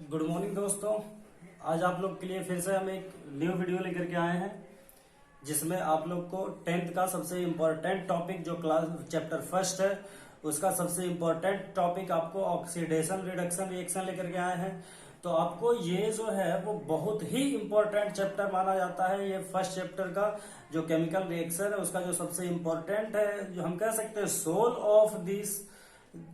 Good morning दोस्तों। आज आप लोग के लिए फिर से हम एक न्यू वीडियो लेकर के आए हैं जिसमें आप लोग को 10th का सबसे इम्पोर्टेंट टॉपिक जो क्लास चैप्टर फर्स्ट है उसका सबसे इम्पोर्टेंट टॉपिक आपको ऑक्सीडेशन रिडक्शन रिएक्शन लेकर के आए हैं। तो आपको ये जो है वो बहुत ही इम्पोर्टेंट चैप्टर माना जाता है। ये फर्स्ट चैप्टर का जो केमिकल रिएक्शन है उसका जो सबसे इम्पोर्टेंट है, जो हम कह सकते हैं soul of this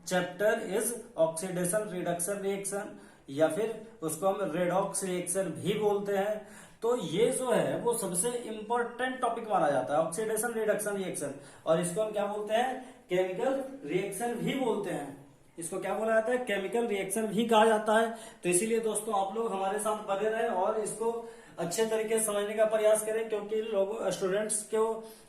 chapter is oxidation reduction reaction, या फिर उसको हम रेडॉक्स रिएक्शन भी बोलते हैं। तो ये जो है वो सबसे इंपॉर्टेंट टॉपिक माना जाता है ऑक्सीडेशन रिडक्शन रिएक्शन, और इसको हम क्या बोलते हैं, केमिकल रिएक्शन भी बोलते हैं। इसको क्या बोला जाता है, केमिकल रिएक्शन भी कहा जाता है। तो इसीलिए दोस्तों आप लोग हमारे साथ बने रहें और इसको अच्छे तरीके से समझने का प्रयास करें, क्योंकि लोगों स्टूडेंट्स को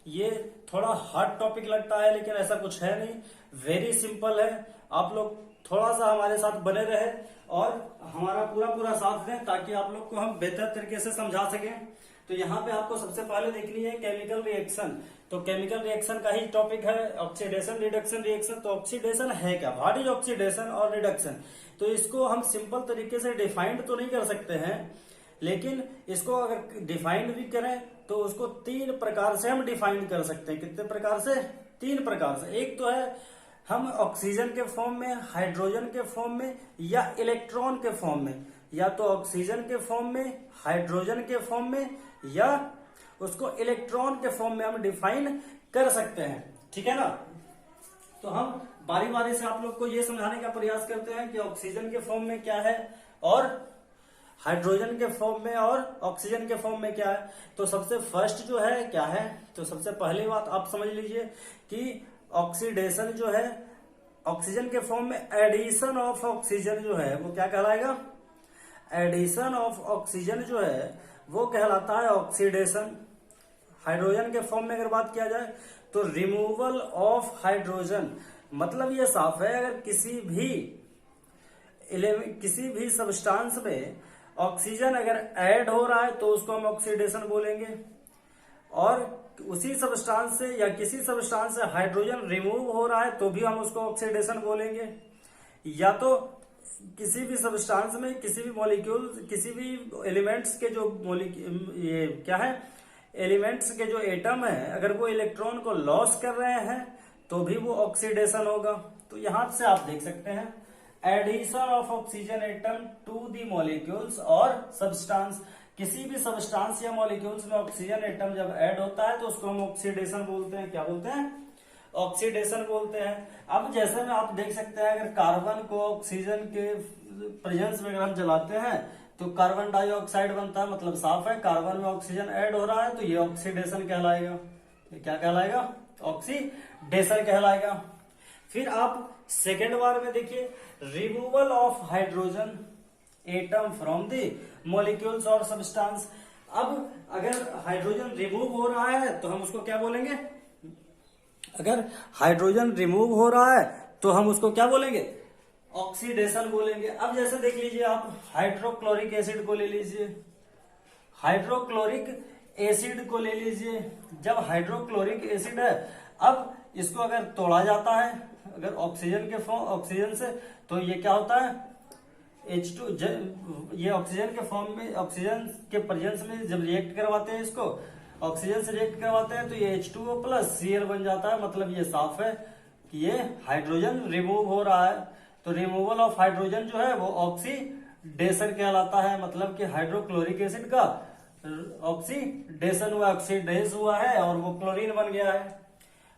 ये थोड़ा हार्ड टॉपिक लगता है, लेकिन ऐसा कुछ है नहीं, वेरी सिंपल है। आप लोग थोड़ा सा हमारे साथ बने रहे और हमारा पूरा साथ दें ताकि आप लोग को हम बेहतर तरीके से समझा सकें। तो यहाँ पे आपको सबसे पहले देखनी है केमिकल रिएक्शन। तो केमिकल रिएक्शन का ही टॉपिक है ऑक्सीडेशन रिडक्शन रिएक्शन। तो ऑक्सीडेशन है क्या, व्हाट इज ऑक्सीडेशन और रिडक्शन। तो इसको हम सिंपल तरीके से डिफाइंड तो नहीं कर सकते हैं, लेकिन इसको अगर डिफाइंड भी करें तो उसको 3 प्रकार से हम डिफाइंड कर सकते हैं। कितने प्रकार से, 3 प्रकार से। एक तो है हम ऑक्सीजन के फॉर्म में, हाइड्रोजन के फॉर्म में या इलेक्ट्रॉन के फॉर्म में, या तो ऑक्सीजन के फॉर्म में, हाइड्रोजन के फॉर्म में या उसको इलेक्ट्रॉन के फॉर्म में हम डिफाइन कर सकते हैं। ठीक है ना। तो हम बारी बारी से आप लोग को ये समझाने का प्रयास करते हैं कि ऑक्सीजन के फॉर्म में क्या है और हाइड्रोजन के फॉर्म में और ऑक्सीजन के फॉर्म में क्या है। तो सबसे फर्स्ट जो है क्या है, तो सबसे पहली बात आप समझ लीजिए कि ऑक्सीडेशन जो है ऑक्सीजन के फॉर्म में एडिशन ऑफ ऑक्सीजन जो है वो क्या कहलाएगा, एडिशन ऑफ ऑक्सीजन जो है वो कहलाता है ऑक्सीडेशन। हाइड्रोजन के फॉर्म में अगर बात किया जाए तो रिमूवल ऑफ हाइड्रोजन, मतलब ये साफ है अगर किसी भी सब्सटेंस में ऑक्सीजन अगर ऐड हो रहा है तो उसको हम ऑक्सीडेशन बोलेंगे, और उसी सब्सटेंस से या किसी सब्सटेंस से हाइड्रोजन रिमूव हो रहा है तो भी हम उसको ऑक्सीडेशन बोलेंगे। या तो किसी भी सब्सटेंस में किसी भी मॉलिक्यूल, किसी भी एलिमेंट्स के जो ये क्या है, एलिमेंट्स के जो एटम है अगर वो इलेक्ट्रॉन को लॉस कर रहे हैं तो भी वो ऑक्सीडेशन होगा। तो यहां से आप देख सकते हैं addition of oxygen atom to the molecules और सब्सटेंस। किसी भी सब्सटेंस या मॉलिक्यूल्स में ऑक्सीजन एटम जब ऐड होता है तो उसको हम ऑक्सीडेशन बोलते हैं। क्या बोलते हैं, ऑक्सीडेशन बोलते हैं। अब जैसे में आप देख सकते हैं अगर कार्बन को ऑक्सीजन के प्रेजेंस में अगर हम जलाते हैं तो कार्बन डाइऑक्साइड बनता है, मतलब साफ है कार्बन में ऑक्सीजन ऐड हो रहा है तो ये ऑक्सीडेशन कहलाएगा। ये क्या कहलाएगा, ऑक्सीडेशन कहलाएगा। फिर आप सेकेंड बार में देखिए removal of hydrogen atom from the molecules और सब्सटेंस। अब अगर हाइड्रोजन रिमूव हो रहा है तो हम उसको क्या बोलेंगे, अगर हाइड्रोजन रिमूव हो रहा है तो हम उसको क्या बोलेंगे, ऑक्सीडेशन बोलेंगे। अब जैसे देख लीजिए आप हाइड्रोक्लोरिक एसिड को ले लीजिए, हाइड्रोक्लोरिक एसिड को ले लीजिए। जब हाइड्रोक्लोरिक एसिड है, अब इसको अगर तोड़ा जाता है अगर ऑक्सीजन से तो ये क्या होता है H2, ये ऑक्सीजन के फॉर्म में, ऑक्सीजन के प्रेजेंस में जब रिएक्ट करवाते हैं, इसको ऑक्सीजन से रिएक्ट करवाते हैं तो ये H2O प्लस Cl बन जाता है। मतलब ये साफ है कि ये हाइड्रोजन रिमूव हो रहा है। तो रिमूवल ऑफ हाइड्रोजन जो है वो ऑक्सीडेशन कहलाता है, मतलब कि हाइड्रोक्लोरिक एसिड का ऑक्सीडेशन हुआ, ऑक्सीडाइज हुआ है और वो क्लोरीन बन गया है।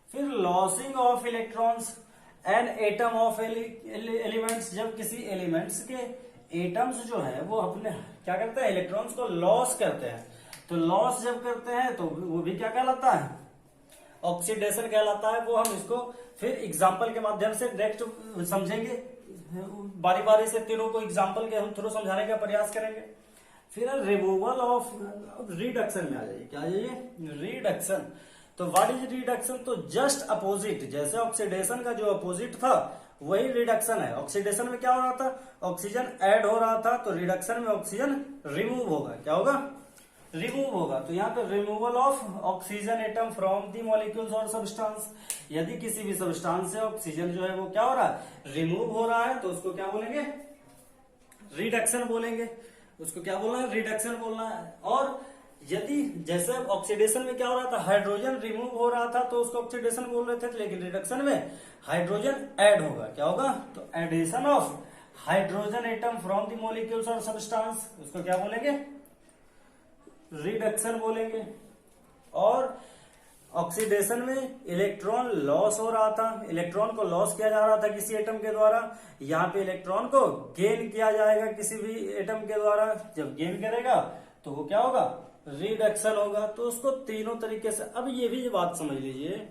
फिर losing of electrons an atom of elements, जब किसी एलिमेंट्स के एटम्स जो है वो अपने क्या करते हैं, इलेक्ट्रॉन्स को लॉस करते हैं। तो लॉस जब करते हैं तो वो भी क्या कहलाता है, ऑक्सीडेशन कहलाता है। वो हम इसको फिर एग्जांपल के माध्यम से नेक्स्ट समझेंगे, बारी बारी से तीनों को एग्जांपल के हम थ्रू समझाने का प्रयास करेंगे। फिर रिमूवल ऑफ रिडक्शन में आ जाइए, क्या आ जाइए, रिडक्शन। तो व्हाट इज रिडक्शन, तो जस्ट अपोजिट, जैसे ऑक्सीडेशन का जो अपोजिट था वही रिडक्शन है। ऑक्सीडेशन में क्या हो रहा था, ऑक्सीजन ऐड हो रहा था, तो रिडक्शन में ऑक्सीजन रिमूव होगा। क्या होगा, रिमूव होगा। तो यहाँ पे removal of oxygen atom from the molecules और सब्सटेंस। यदि किसी भी सब्सटेंस से ऑक्सीजन जो है वो क्या हो रहा है, रिमूव हो रहा है, तो उसको क्या बोलेंगे, रिडक्शन बोलेंगे, उसको क्या बोलना है, रिडक्शन बोलना है। और यदि जैसे ऑक्सीडेशन में क्या हो रहा था, हाइड्रोजन रिमूव हो रहा था तो उसको ऑक्सीडेशन बोल रहे थे, लेकिन रिडक्शन में हाइड्रोजन ऐड होगा, क्या होगा, तो addition of hydrogen atom from the molecules और सब्सटेंस, उसको क्या बोलेंगे, रिडक्शन बोलेंगे। और ऑक्सीडेशन में इलेक्ट्रॉन लॉस हो रहा था, इलेक्ट्रॉन को लॉस किया जा रहा था किसी एटम के द्वारा, यहाँ पे इलेक्ट्रॉन को गेन किया जाएगा किसी भी एटम के द्वारा। जब गेन करेगा तो वो क्या होगा, रिडक्शन होगा। तो उसको तीनों तरीके से, अब ये भी बात समझ लीजिए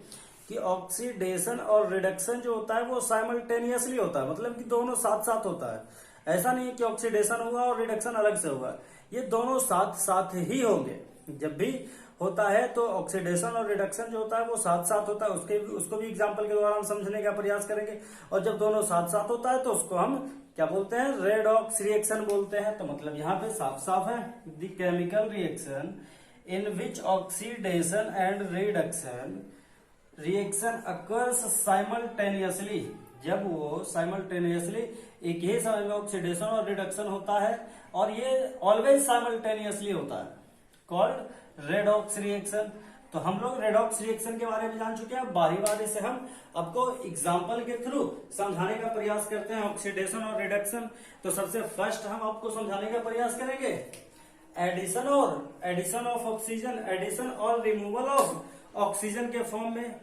कि ऑक्सीडेशन और रिडक्शन जो होता है वो साइमल्टेनियसली होता है, मतलब कि दोनों साथ साथ होता है। ऐसा नहीं है कि ऑक्सीडेशन हुआ और रिडक्शन अलग से हुआ, ये दोनों साथ साथ ही होंगे। जब भी होता है तो ऑक्सीडेशन और रिडक्शन जो होता है वो साथ साथ होता है, उसको भी एग्जांपल के द्वारा हम समझने का प्रयास करेंगे। और जब दोनों साथ साथ होता है तो उसको हम क्या बोलते हैं, रेडॉक्स रिएक्शन बोलते हैं। तो मतलब यहाँ पे साफ साफ है, the chemical reaction in which oxidation and reaction occurs simultaneously, जब वो साइमल्टेनियसली एक ही समय में ऑक्सीडेशन और रिडक्शन होता है, और ये ऑलवेज साइमल्टेनियसली होता है, कॉल्ड रेडॉक्स रिएक्शन। तो हम लोग रेडॉक्स रिएक्शन के बारे में जान चुके हैं। बारी बारी से हम आपको एग्जांपल के थ्रू समझाने का प्रयास करते हैं ऑक्सीडेशन और रिडक्शन। तो सबसे फर्स्ट हम आपको समझाने का प्रयास करेंगे एडिशन ऑफ ऑक्सीजन, एडिशन और रिमूवल ऑफ ऑक्सीजन के फॉर्म में।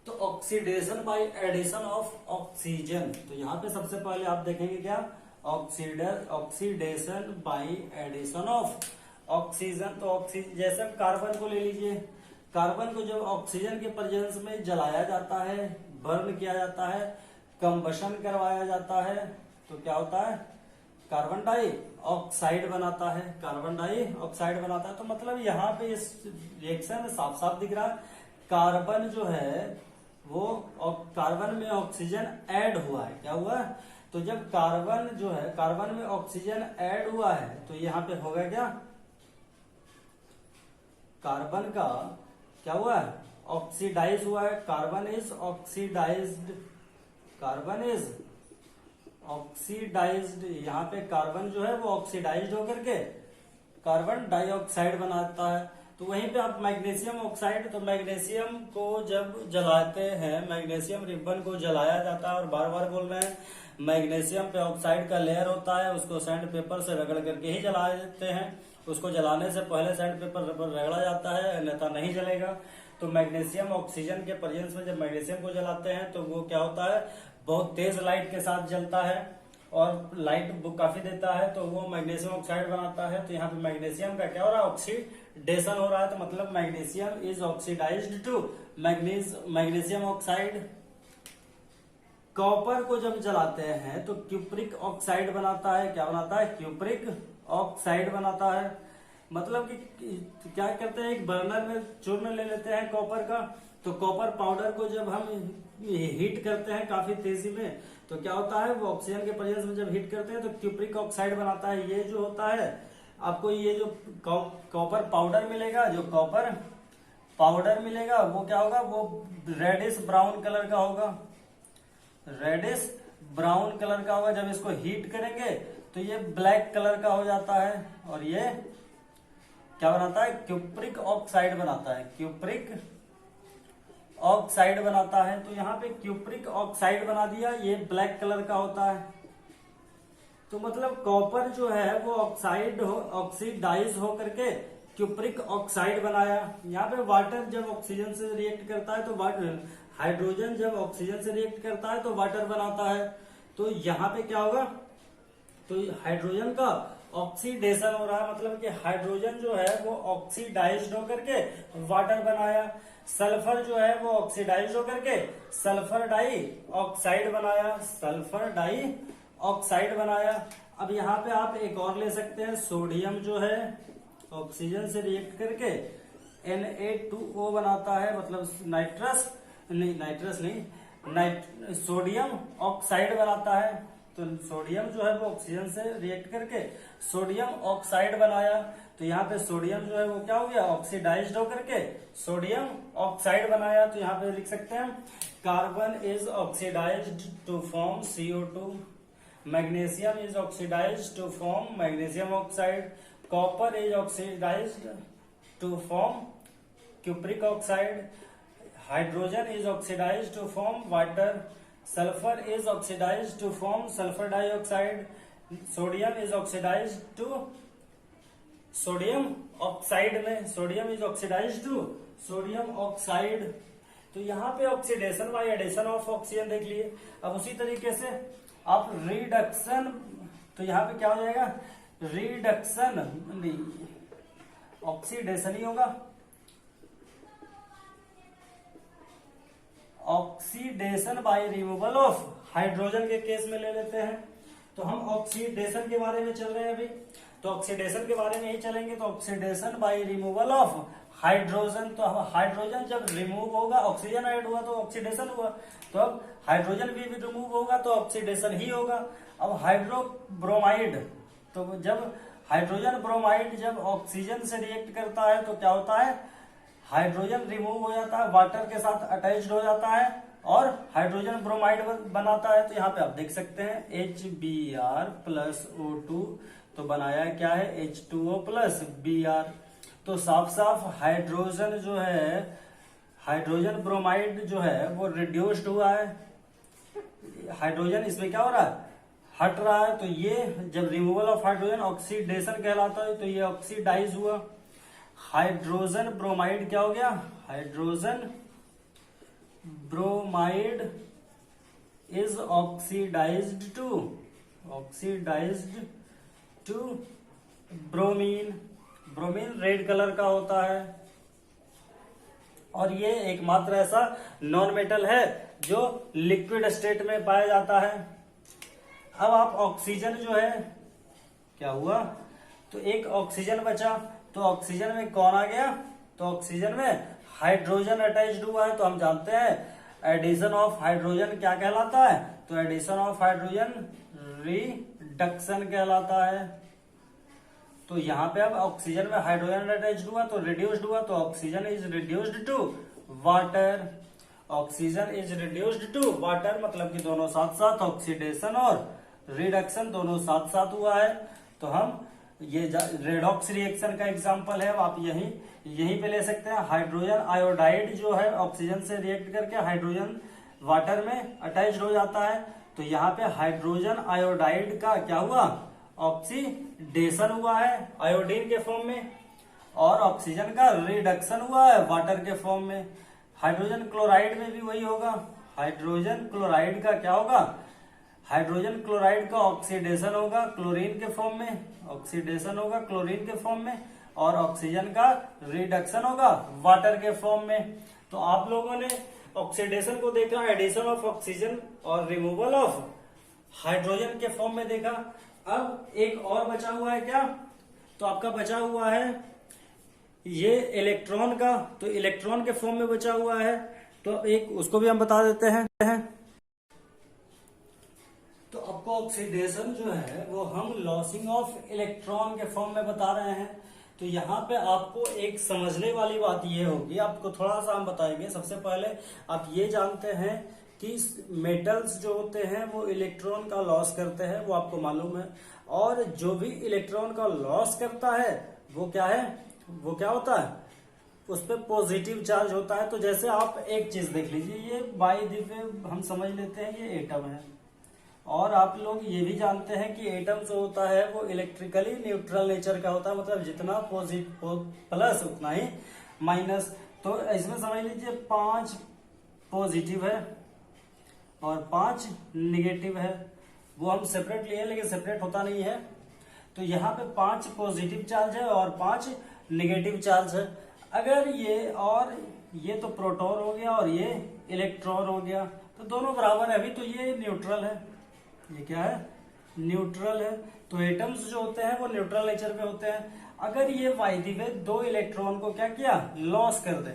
तो oxidation by addition of oxygen, तो यहाँ पे सबसे पहले आप देखेंगे क्या, oxidation by addition of oxygen. तो ऑक्सीजन, जैसे कार्बन को ले लीजिए, कार्बन को जब ऑक्सीजन के प्रेजेंस में जलाया जाता है, बर्न किया जाता है, कंबशन करवाया जाता है, तो क्या होता है, कार्बन डाइऑक्साइड बनाता है, कार्बन डाइऑक्साइड बनाता है। तो मतलब यहाँ पे इस रिएक्शन में साफ साफ दिख रहा है, कार्बन जो है वो कार्बन में ऑक्सीजन ऐड हुआ है, क्या हुआ है, तो जब कार्बन जो है, कार्बन में ऑक्सीजन ऐड हुआ है तो यहाँ पे होगा क्या, कार्बन का क्या हुआ है, ऑक्सीडाइज हुआ है, carbon is oxidised, carbon is oxidised. यहाँ पे कार्बन जो है वो ऑक्सीडाइज्ड होकर के कार्बन डाइऑक्साइड बनाता है। तो वहीं पे आप मैग्नीशियम ऑक्साइड, तो मैग्नीशियम को जब जलाते हैं, मैग्नीशियम रिबन को जलाया जाता है, और बार बार बोल रहे हैं मैग्नीशियम पे ऑक्साइड का लेयर होता है, उसको सैंड पेपर से रगड़ करके ही जला देते हैं। उसको जलाने से पहले सैंड पेपर रगड़ा जाता है, अन्यथा नहीं जलेगा। तो मैग्नीशियम ऑक्सीजन के प्रेजेंस में जब मैग्नीशियम को जलाते हैं तो वो क्या होता है, बहुत तेज लाइट के साथ जलता है और लाइट काफी देता है, तो वो मैग्नीशियम ऑक्साइड बनाता है। तो यहाँ पे मैग्नीशियम का क्या हो रहा है, ऑक्सीडेशन हो रहा है। तो मतलब magnesium is oxidised to magnesium oxide. Copper को जब जलाते हैं तो क्यूप्रिक ऑक्साइड बनाता है, क्या बनाता है, क्यूप्रिक ऑक्साइड बनाता है। मतलब कि क्या करते हैं, एक बर्नर में चूर्ण ले लेते हैं कॉपर का, तो कॉपर पाउडर को जब हम हीट करते हैं काफी तेजी में, तो क्या होता है, वो ऑक्सीजन के प्रेजेंस में जब हीट करते हैं तो क्यूप्रिक ऑक्साइड बनाता है। ये जो होता है, आपको ये जो कॉपर पाउडर मिलेगा, जो कॉपर पाउडर मिलेगा वो क्या होगा, वो रेडिश ब्राउन कलर का होगा, रेडिश ब्राउन कलर का होगा। जब इसको हीट करेंगे तो ये ब्लैक कलर का हो जाता है, और ये क्या बनाता है, क्यूप्रिक ऑक्साइड बनाता है, क्यूप्रिक ऑक्साइड बनाता है। तो यहाँ पे क्यूप्रिक ऑक्साइड बना दिया, ये ब्लैक कलर का होता है। तो मतलब कॉपर जो है वो ऑक्सीडाइज होकर के क्यूप्रिक ऑक्साइड बनाया। यहाँ पे वाटर जब ऑक्सीजन से रिएक्ट करता है तो हाइड्रोजन जब ऑक्सीजन से रिएक्ट करता है तो वाटर बनाता है। तो यहाँ पे क्या होगा, तो हाइड्रोजन का ऑक्सीडेशन हो रहा है, मतलब कि हाइड्रोजन जो है वो ऑक्सीडाइज्ड होकर के वाटर बनाया। सल्फर जो है वो ऑक्सीडाइज्ड होकर के सल्फर डाई ऑक्साइड बनाया, सल्फर डाई ऑक्साइड बनाया। अब यहाँ पे आप एक और ले सकते हैं, सोडियम जो है ऑक्सीजन से रिएक्ट करके Na2O बनाता है, मतलब सोडियम ऑक्साइड बनाता है। तो सोडियम जो है वो ऑक्सीजन से रिएक्ट करके सोडियम ऑक्साइड बनाया। तो यहाँ पे सोडियम जो है वो क्या हो गया, ऑक्सीडाइज्ड होकर के सोडियम ऑक्साइड बनाया। तो यहाँ पे लिख सकते हैं carbon is oxidised to form CO2, magnesium is oxidised to form magnesium oxide, copper is oxidised to form cupric oxide, hydrogen is oxidised to form water, sulphur is oxidised to form sulphur dioxide, sodium is oxidised to sodium oxide में sodium is oxidised to sodium oxide. तो यहाँ पे oxidation by addition of oxygen देख लिए। अब उसी तरीके से आप रिडक्शन, तो यहाँ पे क्या हो जाएगा, रिडक्शन ऑक्सीडेशन ही होगा, oxidation by removal of hydrogen के केस में ले लेते हैं। तो हम ऑक्सीडेशन के बारे में चल रहे हैं अभी, तो ऑक्सीडेशन के बारे में ही चलेंगे। तो oxidation by removal of hydrogen, तो हाइड्रोजन जब रिमूव होगा, ऑक्सीजन ऐड हुआ तो ऑक्सीडेशन हुआ, तो अब हाइड्रोजन भी रिमूव होगा तो ऑक्सीडेशन ही होगा। अब हाइड्रोब्रोमाइड, तो जब हाइड्रोजन ब्रोमाइड जब ऑक्सीजन से रिएक्ट करता है तो क्या होता है, हाइड्रोजन रिमूव हो जाता है, वाटर के साथ अटैच्ड हो जाता है और हाइड्रोजन ब्रोमाइड बनाता है। तो यहाँ पे आप देख सकते हैं HBr प्लस O2, तो बनाया क्या है H2O प्लस Br। तो साफ साफ हाइड्रोजन जो है, हाइड्रोजन ब्रोमाइड जो है वो रिड्यूस्ड हुआ है, हाइड्रोजन इसमें क्या हो रहा है, हट रहा है। तो ये जब रिमूवल ऑफ हाइड्रोजन ऑक्सीडेशन कहलाता है, तो ये ऑक्सीडाइज हुआ। हाइड्रोजन ब्रोमाइड क्या हो गया, hydrogen bromide is oxidised to bromine. Bromine red colour का होता है और ये एकमात्र ऐसा नॉन मेटल है जो लिक्विड स्टेट में पाया जाता है। अब आप ऑक्सीजन जो है क्या हुआ, तो एक ऑक्सीजन बचा, तो ऑक्सीजन में कौन आ गया, तो ऑक्सीजन में हाइड्रोजन अटैच्ड हुआ है। तो हम जानते हैं एडिशन ऑफ हाइड्रोजन क्या कहलाता है, तो एडिशन ऑफ हाइड्रोजन रिडक्शन कहलाता है। तो यहाँ पे अब ऑक्सीजन में हाइड्रोजन अटैच्ड हुआ तो रिड्यूस्ड हुआ, तो oxygen is reduced to water, oxygen is reduced to water, मतलब कि दोनों साथ साथ ऑक्सीडेशन और रिडक्शन दोनों साथ साथ हुआ है। तो हम ये रेडॉक्स रिएक्शन का एग्जांपल है, आप यहीं पे ले सकते हैं। हाइड्रोजन आयोडाइड जो है ऑक्सीजन से रिएक्ट करके हाइड्रोजन वाटर में अटैच्ड हो जाता है। तो यहाँ पे हाइड्रोजन आयोडाइड का क्या हुआ, ऑक्सीडेशन हुआ है आयोडीन के फॉर्म में, और ऑक्सीजन का रिडक्शन हुआ है वाटर के फॉर्म में। हाइड्रोजन क्लोराइड में भी वही होगा, हाइड्रोजन क्लोराइड का क्या होगा, हाइड्रोजन क्लोराइड का ऑक्सीडेशन होगा क्लोरीन के फॉर्म में, ऑक्सीडेशन होगा क्लोरीन के फॉर्म में, और ऑक्सीजन का रिडक्शन होगा वाटर के फॉर्म में। तो आप लोगों ने ऑक्सीडेशन को देखा एडिशन ऑफ ऑक्सीजन और रिमूवल ऑफ हाइड्रोजन के फॉर्म में देखा। अब एक और बचा हुआ है क्या, तो आपका बचा हुआ है ये इलेक्ट्रॉन का, तो इलेक्ट्रॉन के फॉर्म में बचा हुआ है, तो एक उसको भी हम बता देते हैं। तो आपको ऑक्सीडेशन जो है वो हम लॉसिंग ऑफ इलेक्ट्रॉन के फॉर्म में बता रहे हैं। तो यहाँ पे आपको एक समझने वाली बात ये होगी, आपको थोड़ा सा हम बताएंगे। सबसे पहले आप ये जानते हैं कि मेटल्स जो होते हैं वो इलेक्ट्रॉन का लॉस करते हैं, वो आपको मालूम है, और जो भी इलेक्ट्रॉन का लॉस करता है वो क्या है, वो क्या होता है, उस पर पॉजिटिव चार्ज होता है। तो जैसे आप एक चीज देख लीजिए, ये बाई दिव्य हम समझ लेते हैं ये एटम है, और आप लोग ये भी जानते हैं कि एटम जो होता है वो इलेक्ट्रिकली न्यूट्रल नेचर का होता है, मतलब जितना प्लस उतना ही माइनस। तो इसमें समझ लीजिए 5 पॉजिटिव है और 5 निगेटिव है, वो हम सेपरेट लिए लेकिन सेपरेट होता नहीं है। तो यहाँ पे 5 पॉजिटिव चार्ज है और 5 निगेटिव चार्ज है। अगर ये और ये तो प्रोटॉन हो गया और ये इलेक्ट्रॉन हो गया, तो दोनों बराबर है अभी, तो ये न्यूट्रल है, ये क्या है, न्यूट्रल है। तो एटम्स जो होते हैं वो न्यूट्रल नेचर पे होते हैं। अगर ये वायदीव्य 2 इलेक्ट्रॉन को क्या किया, लॉस कर दे,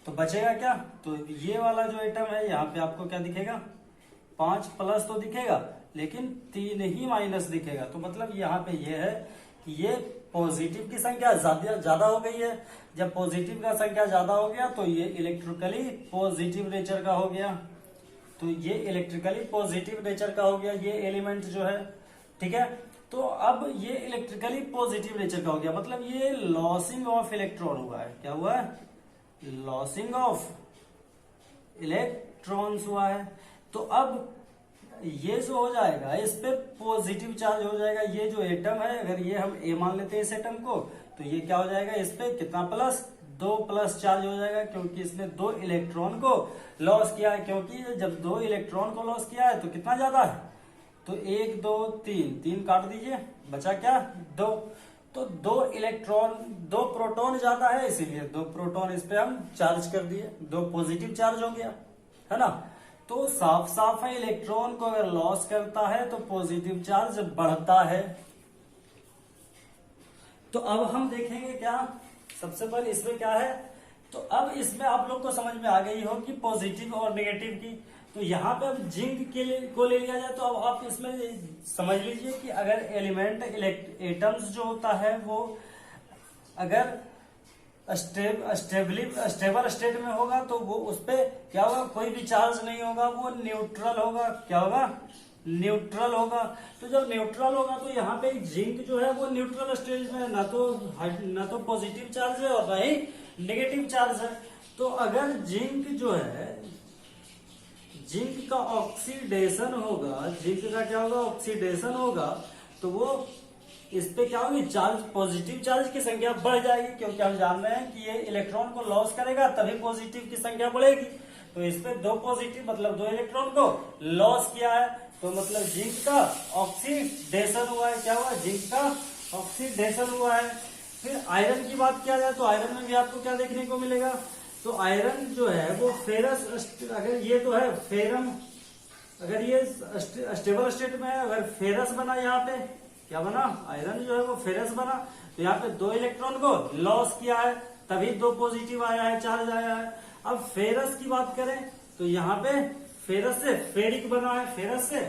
तो बचेगा क्या, तो ये वाला जो एटम है यहाँ पे आपको क्या दिखेगा, 5 प्लस तो दिखेगा लेकिन 3 ही माइनस दिखेगा। तो मतलब यहाँ पे ये है कि ये पॉजिटिव की संख्या ज्यादा हो गई है। जब पॉजिटिव का संख्या ज्यादा हो गया तो ये इलेक्ट्रिकली पॉजिटिव नेचर का हो गया। तो ये इलेक्ट्रिकली पॉजिटिव नेचर का हो गया ये एलिमेंट जो है, ठीक है। तो अब ये इलेक्ट्रिकली पॉजिटिव नेचर का हो गया, मतलब ये लॉसिंग ऑफ इलेक्ट्रॉन हुआ है। क्या हुआ है? लॉसिंग ऑफ इलेक्ट्रॉन्स हुआ है। तो अब ये जो हो जाएगा इस पे पॉजिटिव चार्ज हो जाएगा। ये जो एटम है, अगर ये हम ए मान लेते हैं इस एटम को, तो ये क्या हो जाएगा, इस पे कितना प्लस, 2 प्लस चार्ज हो जाएगा, क्योंकि इसने 2 इलेक्ट्रॉन को लॉस किया है। क्योंकि जब 2 इलेक्ट्रॉन को लॉस किया है तो कितना ज्यादा है, तो 1 2 3 काट दीजिए, बचा क्या, 2। तो 2 इलेक्ट्रॉन 2 प्रोटॉन ज्यादा है, इसीलिए 2 प्रोटॉन इस पे हम चार्ज कर दिए, 2 पॉजिटिव चार्ज हो गया, है ना। तो साफ साफ है, इलेक्ट्रॉन को अगर लॉस करता है तो पॉजिटिव चार्ज बढ़ता है। तो अब हम देखेंगे क्या, सबसे पहले इसमें क्या है, तो अब इसमें आप लोग को समझ में आ गई हो कि पॉजिटिव और नेगेटिव की। तो यहाँ पे अब जिंक के लिए को ले लिया जाए, तो अब आप इसमें समझ लीजिए कि अगर एलिमेंट एटम्स जो होता है वो अगर स्टेबल स्टेट में होगा तो वो उस पे क्या होगा, कोई भी चार्ज नहीं होगा, वो न्यूट्रल होगा। क्या होगा, न्यूट्रल होगा। तो जब न्यूट्रल होगा तो यहाँ पे जिंक जो है वो न्यूट्रल स्टेज में है, ना तो पॉजिटिव चार्ज है और ना ही नेगेटिव चार्ज है। तो अगर जिंक जो है, जिंक का ऑक्सीडेशन होगा, जिंक का क्या होगा, ऑक्सीडेशन होगा, तो वो इस पे क्या होगी, चार्ज, पॉजिटिव चार्ज की संख्या बढ़ जाएगी, क्योंकि हम जान रहे हैं कि ये इलेक्ट्रॉन को लॉस करेगा तभी पॉजिटिव की संख्या बढ़ेगी। तो इस पे 2 पॉजिटिव मतलब 2 इलेक्ट्रॉन को लॉस किया है, तो मतलब जिंक का ऑक्सीडेशन हुआ है। क्या हुआ, जिंक का ऑक्सीडेशन हुआ है। फिर आयरन की बात किया जाए तो आयरन में भी आपको क्या देखने को मिलेगा, तो आयरन जो है वो फेरस, अगर ये तो है फेरम, अगर ये स्टेबल स्टेट में है, अगर फेरस बना, यहाँ पे क्या बना, आयरन जो है वो फेरस बना, तो यहाँ पे 2 इलेक्ट्रॉन को लॉस किया है तभी 2 पॉजिटिव आया है, चार्ज आया है। अब फेरस की बात करें तो यहाँ पे फेरस से फेरिक बना है, फेरस से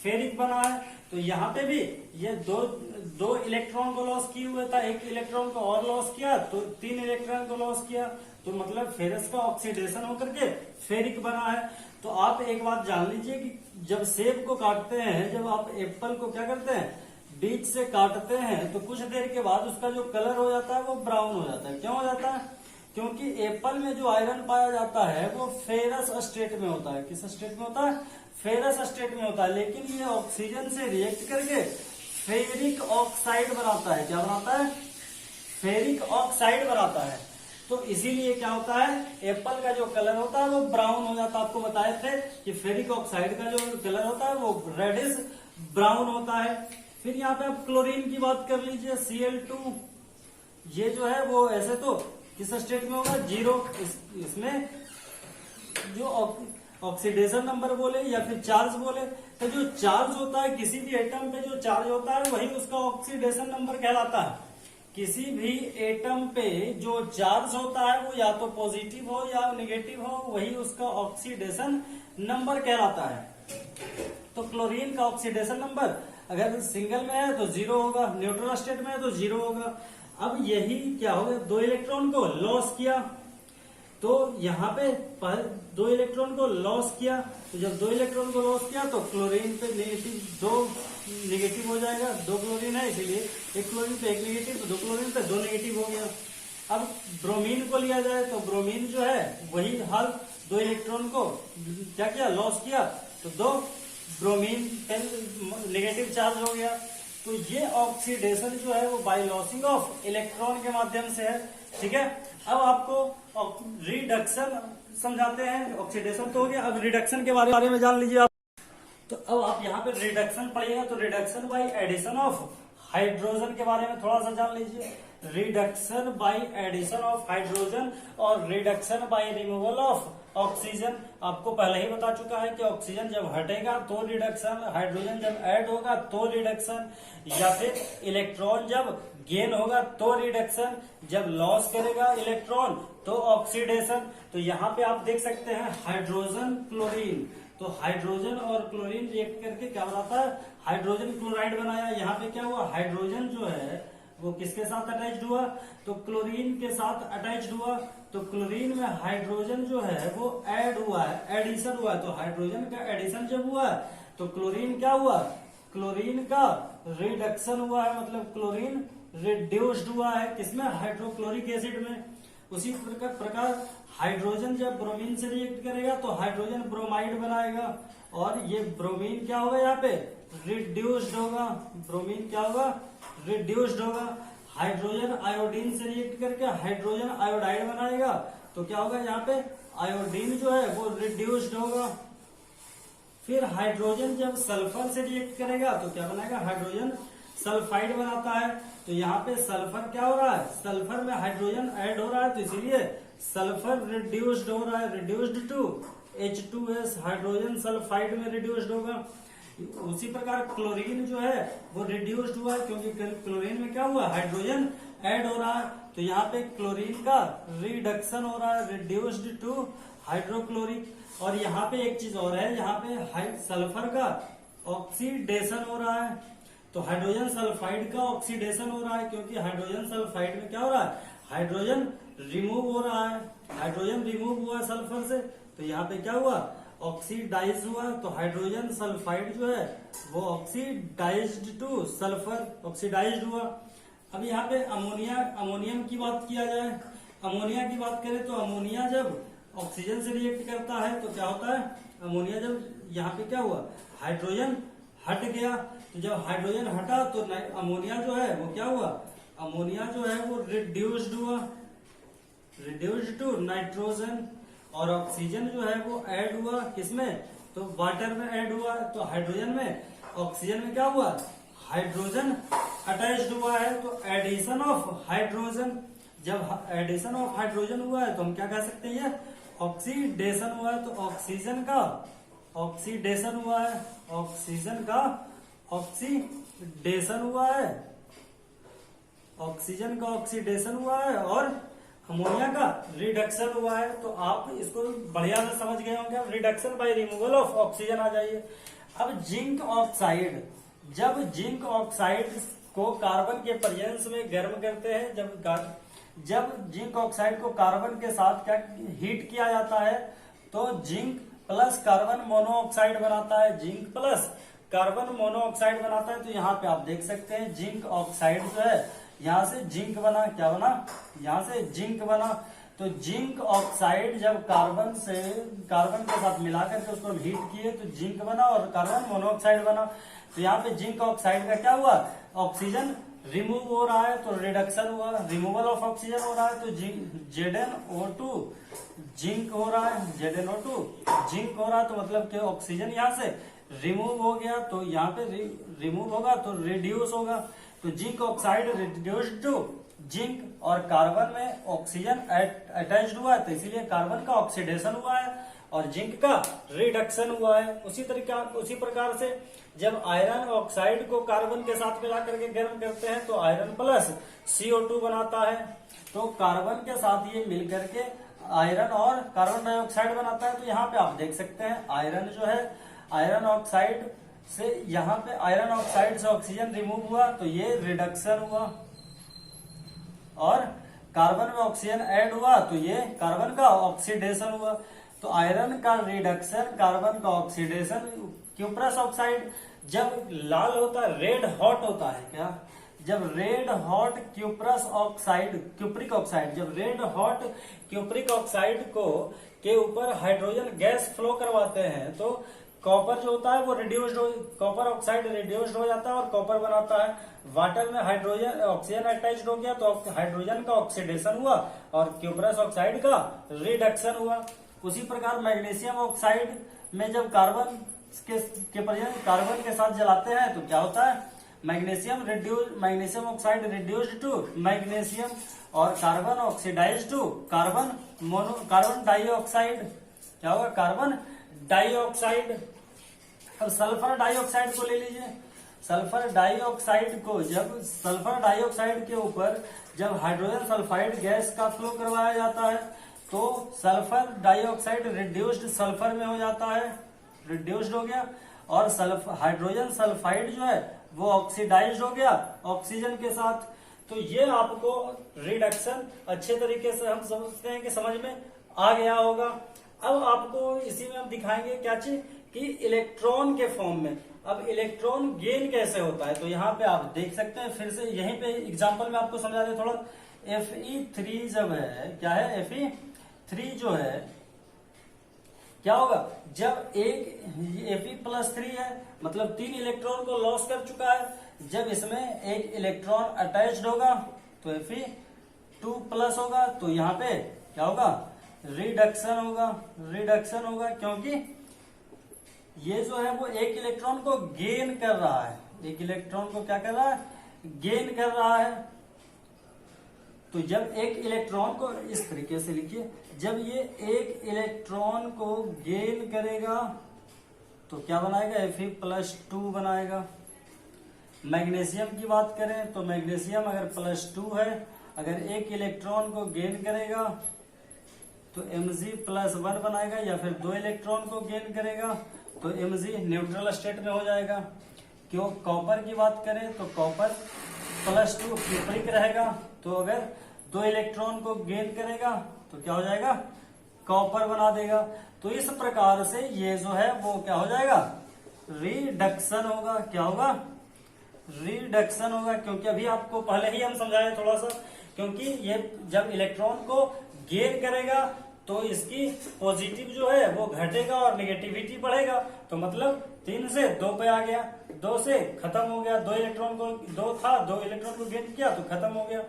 फेरिक बना है, तो यहाँ पे भी ये दो इलेक्ट्रॉन को लॉस किए हुए था, 1 इलेक्ट्रॉन को और लॉस किया तो 3 इलेक्ट्रॉन को लॉस किया, तो मतलब फेरस का ऑक्सीडेशन होकर के फेरिक बना है। तो आप एक बात जान लीजिए कि जब सेब को काटते हैं, जब आप एप्पल को क्या करते हैं, बीच से काटते हैं, तो कुछ देर के बाद उसका जो कलर हो जाता है वो ब्राउन हो जाता है। क्यों हो जाता है, क्योंकि एप्पल में जो आयरन पाया जाता है वो फेरस स्टेट में होता है। किस स्टेट में होता है, फेरस स्टेट में होता है, लेकिन ये ऑक्सीजन से रिएक्ट करके फेरिक ऑक्साइड बनाता है। क्या बनाता है, फेरिक ऑक्साइड बनाता है। तो इसीलिए क्या होता है, एप्पल का जो कलर होता है वो ब्राउन हो जाता है। आपको बताए थे कि फेरिक ऑक्साइड का जो कलर होता है वो रेडिश ब्राउन होता है। फिर यहाँ पे आप क्लोरीन की बात कर लीजिए, Cl2, ये जो है वो ऐसे तो किस स्टेट में होगा, 0। इसमें जो ऑक्सीडेशन नंबर बोले या फिर चार्ज बोले, तो जो चार्ज होता है किसी भी एटम पे, जो चार्ज होता है वही उसका ऑक्सीडेशन नंबर कहलाता है। किसी भी एटम पे जो चार्ज होता है वो या तो पॉजिटिव हो या नेगेटिव हो, वही उसका ऑक्सीडेशन नंबर कहलाता है। तो क्लोरीन का ऑक्सीडेशन नंबर अगर सिंगल में है तो 0 होगा, न्यूट्रल स्टेट में है तो 0 होगा। अब यही क्या हो गया, 2 इलेक्ट्रॉन को लॉस किया, तो यहाँ पे 2 इलेक्ट्रॉन को लॉस किया, तो जब 2 इलेक्ट्रॉन को लॉस किया तो क्लोरीन पे नेगेटिव, 2 नेगेटिव हो जाएगा, 2 क्लोरीन है इसीलिए 1 क्लोरीन पे 1 नेगेटिव, तो 2 क्लोरीन पे 2 नेगेटिव हो गया। अब ब्रोमीन को लिया जाए तो ब्रोमीन जो है वही हाल, 2 इलेक्ट्रॉन को क्या किया, लॉस किया, तो 2 ब्रोमीन नेगेटिव चार्ज हो गया। तो ये ऑक्सीडेशन जो है वो बाय लॉसिंग ऑफ इलेक्ट्रॉन के माध्यम से है। ठीक है, अब आपको रिडक्शन समझाते हैं। ऑक्सीडेशन तो हो गया, अब रिडक्शन के बारे में जान लीजिए आप। तो अब आप यहाँ पे रिडक्शन पढ़िएगा, तो reduction by addition of hydrogen के बारे में थोड़ा सा जान लीजिए। Reduction by addition of hydrogen और reduction by removal of oxygen. आपको पहले ही बता चुका है कि ऑक्सीजन जब हटेगा तो रिडक्शन, हाइड्रोजन जब ऐड होगा तो रिडक्शन, या फिर इलेक्ट्रॉन जब गेन होगा तो रिडक्शन, जब लॉस करेगा इलेक्ट्रॉन तो ऑक्सीडेशन। तो यहाँ पे आप देख सकते हैं हाइड्रोजन क्लोरीन, तो हाइड्रोजन और क्लोरीन रिएक्ट करके क्या बनाता है, हाइड्रोजन क्लोराइड बनाया। यहाँ पे क्या हुआ, हाइड्रोजन जो है वो किसके साथ अटैच्ड हुआ, तो क्लोरीन के साथ अटैच्ड हुआ। तो क्लोरीन में हाइड्रोजन जो है वो ऐड हुआ है, एडिशन हुआ है। तो हाइड्रोजन का एडिशन जब हुआ है तो क्लोरीन क्या हुआ, क्लोरीन का रिडक्शन हुआ है, मतलब क्लोरीन रिड्यूस्ड हुआ है किसमें, हाइड्रोक्लोरिक एसिड में। उसी प्रकार हाइड्रोजन जब ब्रोमीन से रिएक्ट करेगा तो हाइड्रोजन ब्रोमाइड बनाएगा और ये ब्रोमीन क्या होगा, यहाँ पे रिड्यूस्ड होगा। ब्रोमीन क्या होगा, रिड्यूस्ड होगा। हाइड्रोजन आयोडीन से रिएक्ट करके हाइड्रोजन आयोडाइड बनाएगा तो क्या होगा, यहाँ पे आयोडीन जो है वो रिड्यूस्ड होगा। फिर हाइड्रोजन जब सल्फर से रिएक्ट करेगा तो क्या बनाएगा, हाइड्रोजन सल्फाइड बनाता है। तो यहाँ पे सल्फर क्या हो रहा है, सल्फर में हाइड्रोजन ऐड हो रहा है तो इसीलिए सल्फर रिड्यूस्ड हो रहा है, reduced to H2S, hydrogen sulphide में रिड्यूस्ड होगा। उसी प्रकार क्लोरीन जो है वो रिड्यूस्ड हुआ है क्योंकि क्लोरीन में क्या हुआ, हाइड्रोजन ऐड हो रहा है। तो यहाँ पे क्लोरीन का रिडक्शन हो रहा है, रिड्यूस्ड टू हाइड्रोक्लोरिक। और यहाँ पे एक चीज और है, यहाँ पे सल्फर का ऑक्सीडेशन हो रहा है। तो हाइड्रोजन सल्फाइड का ऑक्सीडेशन हो रहा है क्योंकि हाइड्रोजन सल्फाइड में क्या हो रहा है, हाइड्रोजन रिमूव हो रहा है। हाइड्रोजन रिमूव हुआ सल्फर से तो यहाँ पे क्या हुआ, ऑक्सीडाइज हुआ। तो हाइड्रोजन सल्फाइड जो है वो ऑक्सीडाइज्ड टू सल्फर, ऑक्सीडाइज्ड हुआ। अब यहाँ पे अमोनियम की बात किया जाए, अमोनिया की बात करें तो अमोनिया जब ऑक्सीजन से रिएक्ट करता है तो क्या होता है, अमोनिया जब यहाँ पे क्या हुआ, हाइड्रोजन हट गया। तो जब हाइड्रोजन हटा तो अमोनिया जो है वो क्या हुआ, अमोनिया जो है वो रिड्यूस्ड हुआ, रिड्यूस्ड टू नाइट्रोजन। और ऑक्सीजन जो है वो ऐड हुआ किसमें, तो वाटर में ऐड हुआ। तो हाइड्रोजन में ऑक्सीजन में क्या हुआ, हाइड्रोजन अटैच्ड हुआ है। तो एडिशन ऑफ हाइड्रोजन, जब एडिशन ऑफ हाइड्रोजन हुआ है तो हम क्या कह सकते हैं, ऑक्सीडेशन हुआ है। तो ऑक्सीजन का ऑक्सीडेशन हुआ है, ऑक्सीजन का ऑक्सीडेशन हुआ है, ऑक्सीजन का ऑक्सीडेशन हुआ है और अमोनिया का रिडक्शन हुआ है। तो आप इसको बढ़िया से समझ गए होंगे। अब reduction by removal of oxygen आ जाइए। अब जिंक ऑक्साइड, जब जिंक ऑक्साइड को कार्बन के प्रेजेंस में गर्म करते हैं, जब जिंक ऑक्साइड को कार्बन के साथ क्या हीट किया जाता है तो जिंक प्लस कार्बन मोनोऑक्साइड बनाता है, जिंक प्लस कार्बन मोनोऑक्साइड बनाता है। तो यहाँ पे आप देख सकते हैं जिंक ऑक्साइड जो है यहाँ से जिंक बना, क्या बना, यहाँ से जिंक बना। तो जिंक ऑक्साइड जब कार्बन के साथ मिलाकर के उसको हीट किए तो जिंक बना और कार्बन मोनोऑक्साइड बना। तो यहाँ पे जिंक ऑक्साइड का क्या हुआ, ऑक्सीजन रिमूव हो रहा है तो रिडक्शन हुआ, रिमूवल ऑफ ऑक्सीजन हो रहा है तो ZnO2 जिंक हो रहा है, ZnO2 जिंक हो रहा है। तो मतलब कि ऑक्सीजन यहाँ से रिमूव हो गया तो यहाँ पे रिमूव होगा तो रिड्यूस होगा। तो zinc oxide reduced to zinc और कार्बन में ऑक्सीजन अटैच्ड हुआ है तो इसीलिए कार्बन का ऑक्सीडेशन हुआ है और जिंक का रिडक्शन हुआ है। उसी प्रकार से जब आयरन ऑक्साइड को कार्बन के साथ मिला करके गर्म करते हैं तो आयरन प्लस CO2 बनाता है। तो कार्बन के साथ ये मिल करके आयरन और कार्बन डाइऑक्साइड बनाता है। तो यहाँ पे आप देख सकते हैं आयरन जो है, आयरन ऑक्साइड से यहाँ पे आयरन ऑक्साइड से ऑक्सीजन रिमूव हुआ तो ये रिडक्शन हुआ और कार्बन में ऑक्सीजन ऐड हुआ तो ये कार्बन का ऑक्सीडेशन हुआ। तो आयरन का रिडक्शन, कार्बन का ऑक्सीडेशन। क्यूप्रस ऑक्साइड जब लाल होता है, रेड हॉट होता है, क्या जब red hot cuprous oxide, cupric oxide, जब रेड हॉट क्यूप्रिक ऑक्साइड को के ऊपर हाइड्रोजन गैस फ्लो करवाते हैं तो कॉपर जो होता है वो रिड्यूस्ड हो, कॉपर ऑक्साइड रिड्यूस्ड हो जाता है और कॉपर बनाता है। वाटर में हाइड्रोजन ऑक्सीजन अटैच्ड हो गया तो हाइड्रोजन का ऑक्सीडेशन हुआ और क्यूप्रस ऑक्साइड का रिडक्शन हुआ। उसी प्रकार मैग्नीशियम ऑक्साइड में जब कार्बन कार्बन के साथ जलाते हैं तो क्या होता है, magnesium oxide reduced to magnesium और carbon oxidise to carbon dioxide, क्या होगा, कार्बन डाइऑक्साइड। अब सल्फर डाइऑक्साइड को ले लीजिए। सल्फर डाइऑक्साइड को जब सल्फर डाइऑक्साइड के ऊपर जब हाइड्रोजन सल्फाइड गैस का फ्लो करवाया जाता है तो सल्फर डाइऑक्साइड रिड्यूस्ड सल्फर में हो जाता है, रिड्यूस्ड हो गया और हाइड्रोजन सल्फाइड जो है वो ऑक्सीडाइज्ड हो गया ऑक्सीजन के साथ। तो ये आपको रिडक्शन अच्छे तरीके से हम समझते हैं कि समझ में आ गया होगा। अब आपको इसी में हम दिखाएंगे क्या चीज कि इलेक्ट्रॉन के फॉर्म में अब इलेक्ट्रॉन गेन कैसे होता है। तो यहाँ पे आप देख सकते हैं, फिर से यहीं पे एग्जांपल में आपको समझा दे थोड़ा। Fe3 जब है, क्या है Fe3 जो है क्या होगा, जब एक Fe+3 है मतलब 3 इलेक्ट्रॉन को लॉस कर चुका है, जब इसमें एक इलेक्ट्रॉन अटैच्ड होगा तो Fe2+ होगा, तो यहाँ पे क्या होगा, रिडक्शन होगा क्योंकि ये जो है वो एक इलेक्ट्रॉन को गेन कर रहा है, एक इलेक्ट्रॉन को क्या कर रहा है, गेन कर रहा है। तो जब एक इलेक्ट्रॉन को इस तरीके से लिखिए, जब ये एक इलेक्ट्रॉन को गेन करेगा तो क्या बनाएगा, Fe+2 बनाएगा। मैग्नीशियम की बात करें तो मैग्नीशियम अगर +2 है, अगर एक इलेक्ट्रॉन को गेन करेगा तो Mg+1 बनाएगा, या फिर 2 इलेक्ट्रॉन को गेन करेगा तो Mg न्यूट्रल स्टेट में हो जाएगा। क्यों, कॉपर की बात करें तो कॉपर +2 क्यूप्रिक रहेगा, तो अगर 2 इलेक्ट्रॉन को गेन करेगा तो क्या हो जाएगा, कॉपर बना देगा। तो इस प्रकार से ये जो है वो क्या हो जाएगा, रिडक्शन होगा। क्या होगा, रिडक्शन होगा, क्योंकि अभी आपको पहले ही हम समझाए थोड़ा सा, क्योंकि ये जब इलेक्ट्रॉन को गेन करेगा तो इसकी पॉजिटिव जो है वो घटेगा और निगेटिविटी बढ़ेगा। तो मतलब 3 से 2 पे आ गया, 2 से खत्म हो गया, 2 इलेक्ट्रॉन को 2 था, 2 इलेक्ट्रॉन को गेन किया तो खत्म हो गया।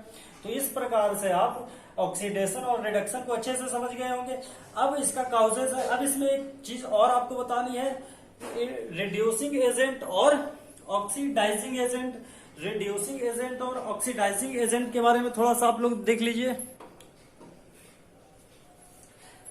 तो इस प्रकार से आप ऑक्सीडेशन और रिडक्शन को अच्छे से समझ गए होंगे। अब इसका काउजेज है, अब इसमें एक चीज और आपको बतानी है, रिड्यूसिंग एजेंट और ऑक्सीडाइजिंग एजेंट। रिड्यूसिंग एजेंट और ऑक्सीडाइजिंग एजेंट के बारे में थोड़ा सा आप लोग देख लीजिए।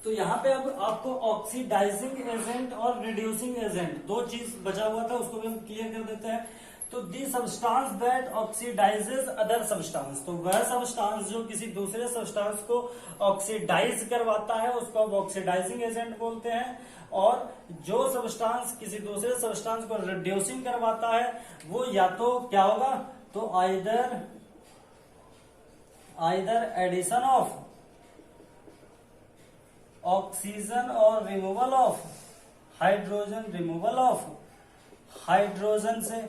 तो यहाँ पे अब आपको ऑक्सीडाइजिंग एजेंट और रिड्यूसिंग एजेंट दो चीज बचा हुआ था, उसको भी हम क्लियर कर देते हैं। तो the substance that oxidises other substance, तो वह सब्सटेंस जो किसी दूसरे सब्सटेंस को ऑक्सीडाइज करवाता है उसको अब ऑक्सीडाइजिंग एजेंट बोलते हैं। और जो सब्सटेंस किसी दूसरे सब्सटेंस को रिड्यूसिंग करवाता है वो या तो क्या होगा, तो आइदर एडिशन ऑफ ऑक्सीजन और removal of hydrogen, removal of hydrogen से,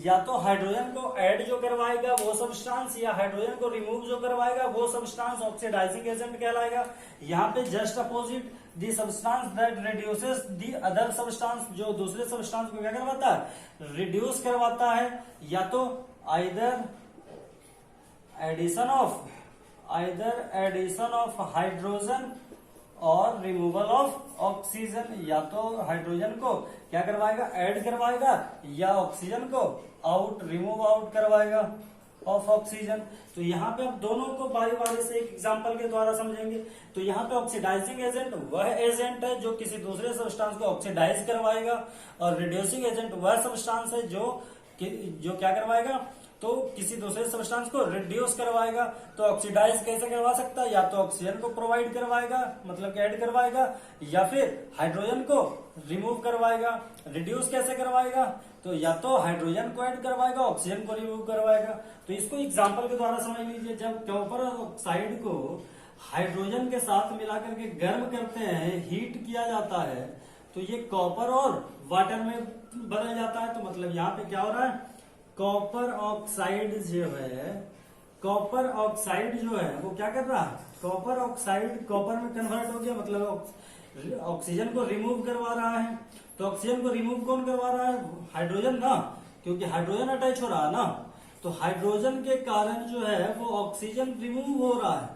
या तो हाइड्रोजन को ऐड जो करवाएगा वो सब्सटेंस, या हाइड्रोजन को रिमूव जो करवाएगा वो सब्सटेंस ऑक्सीडाइजिंग एजेंट कहलाएगा। यहाँ पे just opposite the substance that reduces the other substance, जो दूसरे सब्सटेंस को क्या करवाता है, रिड्यूस करवाता है, या तो आइदर एडिशन ऑफ हाइड्रोजन और रिमूवल ऑफ ऑक्सीजन, या तो हाइड्रोजन को क्या करवाएगा, ऐड करवाएगा, या ऑक्सीजन को रिमूव आउट करवाएगा ऑफ ऑक्सीजन। तो यहाँ पे अब दोनों को बारी बारी से एक एग्जांपल के द्वारा समझेंगे। तो यहाँ पे ऑक्सीडाइजिंग एजेंट वह एजेंट है जो किसी दूसरे सब्सटेंस को ऑक्सीडाइज करवाएगा, और रिड्यूसिंग एजेंट वह सब्सटेंस है जो क्या करवाएगा, तो किसी दूसरे सब्सटेंस को रिड्यूस करवाएगा। तो ऑक्सीडाइज कैसे करवा सकता है, या तो ऑक्सीजन को प्रोवाइड करवाएगा मतलब ऐड करवाएगा, या फिर हाइड्रोजन को रिमूव करवाएगा। रिड्यूस कैसे करवाएगा, तो या तो हाइड्रोजन को ऐड करवाएगा, ऑक्सीजन को रिमूव करवाएगा। तो इसको एग्जांपल के द्वारा समझ लीजिए। जब कॉपर ऑक्साइड को हाइड्रोजन के साथ मिलाकर के गर्म करते हैं, हीट किया जाता है, तो ये कॉपर और वाटर में बदल जाता है। तो मतलब यहाँ पे क्या हो रहा है, कॉपर ऑक्साइड जो है वो क्या कर रहा है, कॉपर ऑक्साइड कॉपर में कन्वर्ट हो गया, मतलब ऑक्सीजन को रिमूव करवा रहा है। तो ऑक्सीजन को रिमूव कौन करवा रहा है, हाइड्रोजन ना, क्योंकि हाइड्रोजन अटैच हो रहा है ना। तो हाइड्रोजन के कारण जो है वो ऑक्सीजन रिमूव हो रहा है।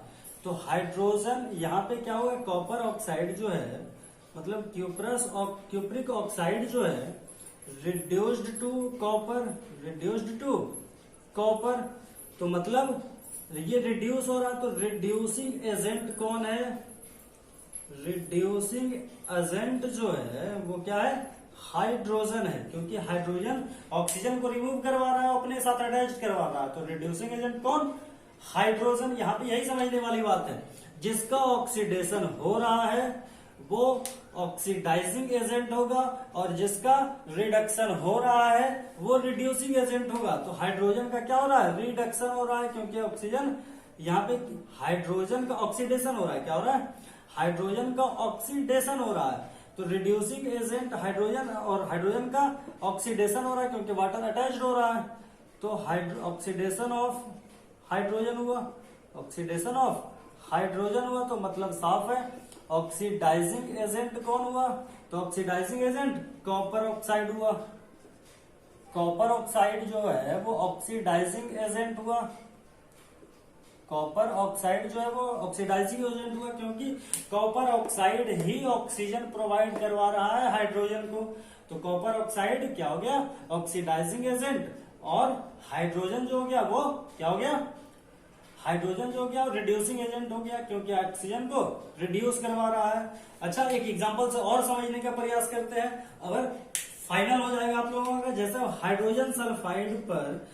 तो हाइड्रोजन यहाँ पे क्या होगा, कॉपर ऑक्साइड जो है मतलब क्यूप्रिक ऑक्साइड जो है रिड्यूस्ड टू कॉपर, तो मतलब ये रिड्यूस हो रहा है। तो रिड्यूसिंग एजेंट कौन है, रिड्यूसिंग एजेंट जो है वो क्या है, हाइड्रोजन है, क्योंकि हाइड्रोजन ऑक्सीजन को रिमूव करवा रहा है, अपने साथ अटैच करवा रहा है। तो रिड्यूसिंग एजेंट कौन, हाइड्रोजन। यहाँ पे यही समझने वाली बात है, जिसका ऑक्सीडेशन हो रहा है वो ऑक्सीडाइजिंग एजेंट होगा, और जिसका रिडक्शन हो रहा है वो रिड्यूसिंग एजेंट होगा। तो हाइड्रोजन का क्या हो रहा है, रिडक्शन हो रहा है, क्योंकि ऑक्सीजन यहाँ पे हाइड्रोजन का ऑक्सीडेशन हो रहा है। क्या हो रहा है, हाइड्रोजन का ऑक्सीडेशन हो रहा है। तो रिड्यूसिंग एजेंट हाइड्रोजन, और हाइड्रोजन का ऑक्सीडेशन हो रहा है क्योंकि वाटर अटैच्ड हो रहा है। तो ऑक्सीडेशन ऑफ हाइड्रोजन हुआ, ऑक्सीडेशन ऑफ हाइड्रोजन हुआ, तो मतलब साफ है। ऑक्सीडाइजिंग एजेंट कौन हुआ, तो ऑक्सीडाइजिंग एजेंट कॉपर ऑक्साइड हुआ। कॉपर ऑक्साइड जो है वो ऑक्सीडाइजिंग एजेंट हुआ। कॉपर ऑक्साइड जो है वो ऑक्सीडाइजिंग एजेंट हुआ, क्योंकि कॉपर ऑक्साइड ही ऑक्सीजन प्रोवाइड करवा रहा है हाइड्रोजन को। तो कॉपर ऑक्साइड क्या हो गया, ऑक्सीडाइजिंग एजेंट, और हाइड्रोजन जो हो गया वो क्या हो गया, हाइड्रोजन जो हो गया रिड्यूसिंग एजेंट हो गया, क्योंकि ऑक्सीजन को रिड्यूस करवा रहा है। अच्छा, एक एग्जांपल से और समझने का प्रयास करते हैं, अगर फाइनल हो जाएगा आप लोगों का। जैसे हाइड्रोजन सल्फाइड पर,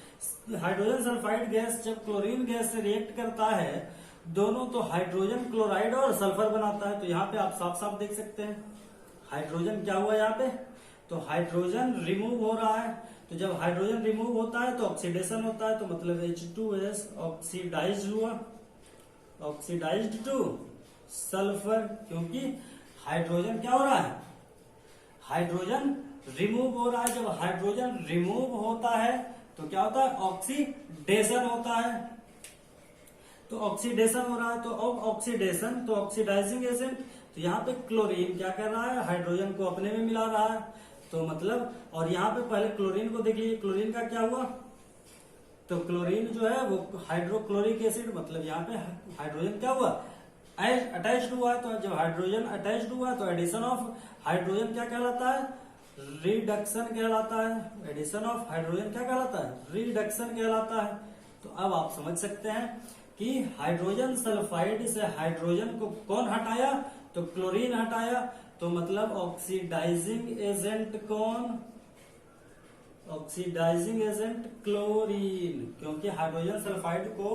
हाइड्रोजन सल्फाइड गैस जब क्लोरीन गैस से रिएक्ट करता है, दोनों तो हाइड्रोजन क्लोराइड और सल्फर बनाता है। तो यहाँ पे आप साफ साफ देख सकते हैं हाइड्रोजन क्या हुआ यहाँ पे, तो हाइड्रोजन रिमूव हो रहा है। तो जब हाइड्रोजन रिमूव होता है तो ऑक्सीडेशन होता है, तो मतलब H2S ऑक्सीडाइज्ड हुआ, ऑक्सीडाइज्ड टू सल्फर, क्योंकि हाइड्रोजन क्या हो रहा है, हाइड्रोजन रिमूव हो रहा है। जब हाइड्रोजन रिमूव होता है तो क्या होता है, ऑक्सीडेशन होता है। तो ऑक्सीडेशन हो रहा है, तो ऑक्सीडेशन, तो ऑक्सीडाइजिंग एजेंट। तो यहाँ पे क्लोरीन क्या कर रहा है, हाइड्रोजन को अपने में मिला रहा है। तो मतलब, और यहाँ पे पहले क्लोरीन को देख लीजिए, क्लोरीन का क्या हुआ, तो क्लोरीन जो है वो हाइड्रोक्लोरिक एसिड, मतलब यहाँ पे हाइड्रोजन क्या हुआ, अटैच्ड हुआ है। तो जब हाइड्रोजन अटैच्ड हुआ है तो एडिशन ऑफ हाइड्रोजन क्या कहलाता है, रिडक्शन कहलाता है। एडिशन ऑफ हाइड्रोजन क्या कहलाता है, रिडक्शन कहलाता है। तो अब आप समझ सकते हैं कि हाइड्रोजन सल्फाइड से हाइड्रोजन को कौन हटाया, तो क्लोरीन हटाया। तो मतलब ऑक्सीडाइजिंग एजेंट कौन, ऑक्सीडाइजिंग एजेंट क्लोरीन, क्योंकि हाइड्रोजन सल्फाइड को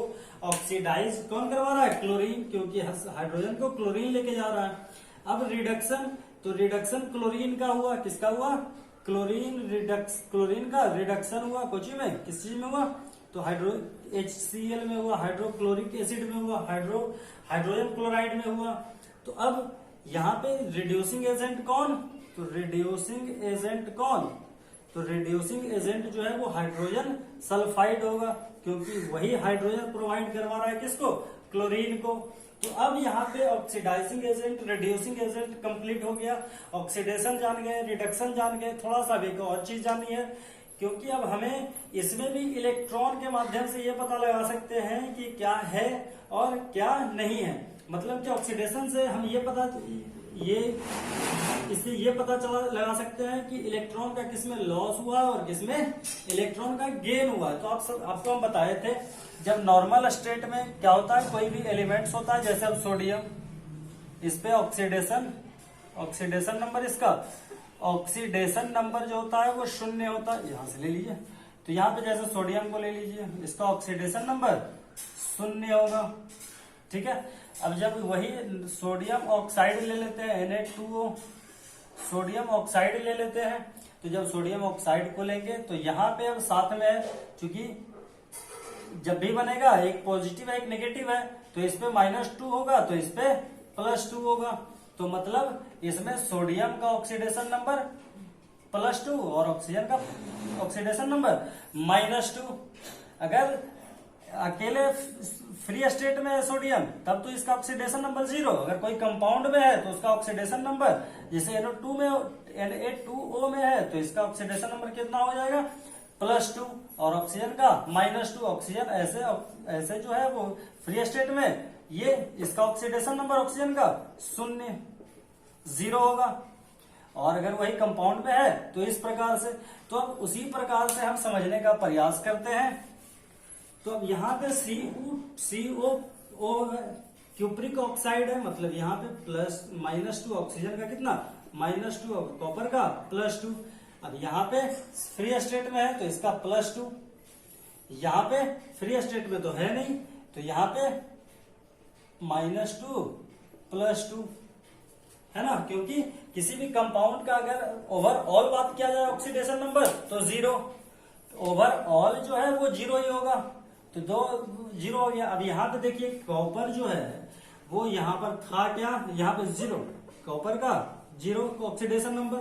ऑक्सीडाइज कौन करवा रहा है, क्लोरीन, क्योंकि हाइड्रोजन को क्लोरीन लेके जा रहा है। अब रिडक्शन, तो रिडक्शन क्लोरीन का हुआ, किसका हुआ, क्लोरीन का रिडक्शन हुआ कोची में, किस चीज में हुआ, तो HCl में हुआ, हाइड्रोक्लोरिक एसिड में हुआ, हाइड्रोजन क्लोराइड में हुआ। तो अब यहाँ पे रिड्यूसिंग एजेंट कौन, तो रिड्यूसिंग एजेंट कौन, तो रिड्यूसिंग एजेंट जो है वो हाइड्रोजन सल्फाइड होगा, क्योंकि वही हाइड्रोजन प्रोवाइड करवा रहा है किसको, क्लोरीन को। तो अब यहाँ पे oxidising agent, reducing agent complete हो गया। ऑक्सीडेशन जान गए, रिडक्शन जान गए, थोड़ा सा भी और चीज जाननी है, क्योंकि अब हमें इसमें भी इलेक्ट्रॉन के माध्यम से ये पता लगा सकते हैं कि क्या है और क्या नहीं है। मतलब कि ऑक्सीडेशन से हम इससे ये पता लगा सकते हैं कि इलेक्ट्रॉन का किसमें लॉस हुआ और किसमें इलेक्ट्रॉन का गेन हुआ। तो आपको हम बताए थे, जब नॉर्मल स्टेट में क्या होता है, कोई भी एलिमेंट्स होता है, जैसे अब सोडियम, इस पे ऑक्सीडेशन नंबर, इसका ऑक्सीडेशन नंबर जो होता है वो 0 होता है। यहां से ले लीजिए, तो यहाँ पे जैसे सोडियम को ले लीजिए, इसका ऑक्सीडेशन नंबर 0 होगा, ठीक है। अब जब वही सोडियम ऑक्साइड ले लेते हैं, Na2O, सोडियम ऑक्साइड ले लेते हैं, तो जब सोडियम ऑक्साइड को लेंगे तो यहाँ पे अब साथ में, चूंकि जब भी बनेगा एक पॉजिटिव है एक नेगेटिव है, तो इस पे -2 होगा तो इस पे +2 होगा। तो मतलब इसमें सोडियम का ऑक्सीडेशन नंबर +2 और ऑक्सीजन का ऑक्सीडेशन नंबर -2। अगर अकेले फ्री स्टेट में है सोडियम तब तो इसका ऑक्सीडेशन नंबर 0, अगर कोई कंपाउंड में है तो उसका ऑक्सीडेशन नंबर, जैसे Na2O में है तो इसका ऑक्सीडेशन नंबर कितना हो जाएगा, +2, और ऑक्सीजन का -2। ऑक्सीजन ऐसे जो है वो फ्री स्टेट में, ये इसका ऑक्सीडेशन नंबर ऑक्सीजन का 0 होगा, और अगर वही कंपाउंड में है तो इस प्रकार से। तो अब उसी प्रकार से हम समझने का प्रयास करते हैं। तो अब यहाँ पे COO क्यूप्रिक ऑक्साइड है, मतलब यहाँ पे -2 ऑक्सीजन का कितना, -2, कॉपर का +2। अब यहाँ पे फ्री स्टेट में है तो इसका +2, यहाँ पे फ्री स्टेट में तो है नहीं, तो यहाँ पे -2 +2, है ना, क्योंकि किसी भी कंपाउंड का अगर ओवरऑल बात किया जाए ऑक्सीडेशन नंबर तो 0, ओवरऑल जो है वो 0 ही होगा, तो 2 0 हो गया। अब यहाँ पे देखिए कॉपर जो है वो यहाँ पर था क्या, यहाँ पे 0, कॉपर का 0 ऑक्सीडेशन नंबर।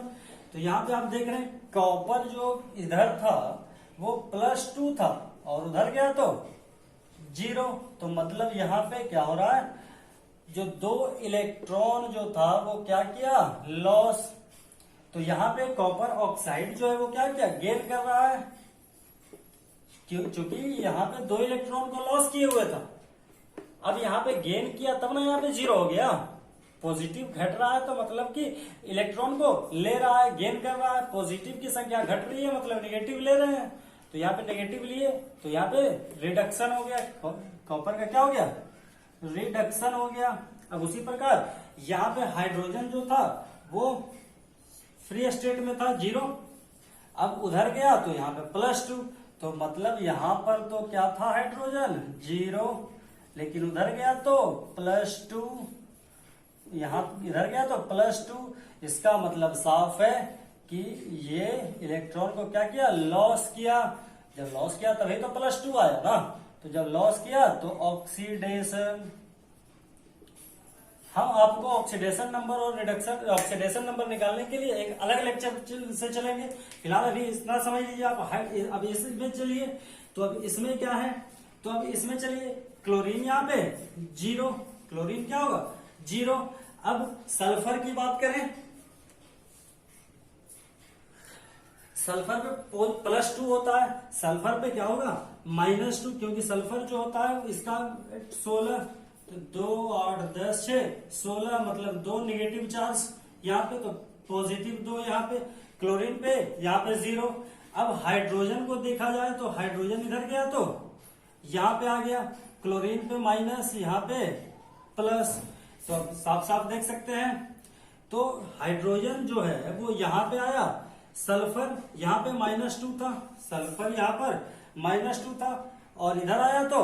तो यहाँ पे आप देख रहे हैं कॉपर जो इधर था वो +2 था और उधर गया तो 0, तो मतलब यहाँ पे क्या हो रहा है, जो 2 इलेक्ट्रॉन जो था वो क्या किया, लॉस। तो यहाँ पे कॉपर ऑक्साइड जो है वो क्या किया, गेन कर रहा है, क्योंकि यहाँ पे 2 इलेक्ट्रॉन को लॉस किए हुए था। अब यहाँ पे गेन किया तब ना यहाँ पे 0 हो गया, पॉजिटिव घट रहा है तो मतलब कि इलेक्ट्रॉन को ले रहा है, गेन कर रहा है, पॉजिटिव की संख्या घट रही है मतलब नेगेटिव ले रहे हैं, तो यहाँ पे नेगेटिव लिए तो यहाँ पे रिडक्शन हो गया, कॉपर का क्या हो गया, रिडक्शन हो गया। अब उसी प्रकार यहाँ पे हाइड्रोजन जो था वो फ्री स्टेट में था 0, अब उधर गया तो यहाँ पे +2, तो मतलब यहाँ पर तो क्या था हाइड्रोजन 0, लेकिन उधर गया तो +2, यहाँ इधर गया तो +2। इसका मतलब साफ है कि ये इलेक्ट्रॉन को क्या किया, लॉस किया। जब लॉस किया तभी तो +2 आया ना, तो जब लॉस किया तो ऑक्सीडेशन। हम आपको ऑक्सीडेशन नंबर और रिडक्शन ऑक्सीडेशन नंबर निकालने के लिए एक अलग लेक्चर से चलेंगे, फिलहाल अभी इतना समझ लीजिए आप। अब इसमें चलिए, तो अब इसमें क्या है, तो अब इसमें चलिए क्लोरीन यहाँ पे 0, क्लोरीन क्या होगा 0। अब सल्फर की बात करें, सल्फर पे +2 होता है, सल्फर पे क्या होगा -2, क्योंकि सल्फर जो होता है इसका 16, तो 2 8 10 6 16, मतलब 2 नेगेटिव चार्ज यहाँ पे, तो पॉजिटिव 2 यहाँ पे, क्लोरीन पे यहाँ पे 0। अब हाइड्रोजन को देखा जाए तो हाइड्रोजन इधर गया तो यहाँ पे आ गया, क्लोरीन पे माइनस, यहाँ पे प्लस, तो अब साफ साफ देख सकते हैं। तो हाइड्रोजन जो है वो यहाँ पे आया, सल्फर यहाँ पे -2 था, सल्फर यहाँ पर -2 था, और इधर आया तो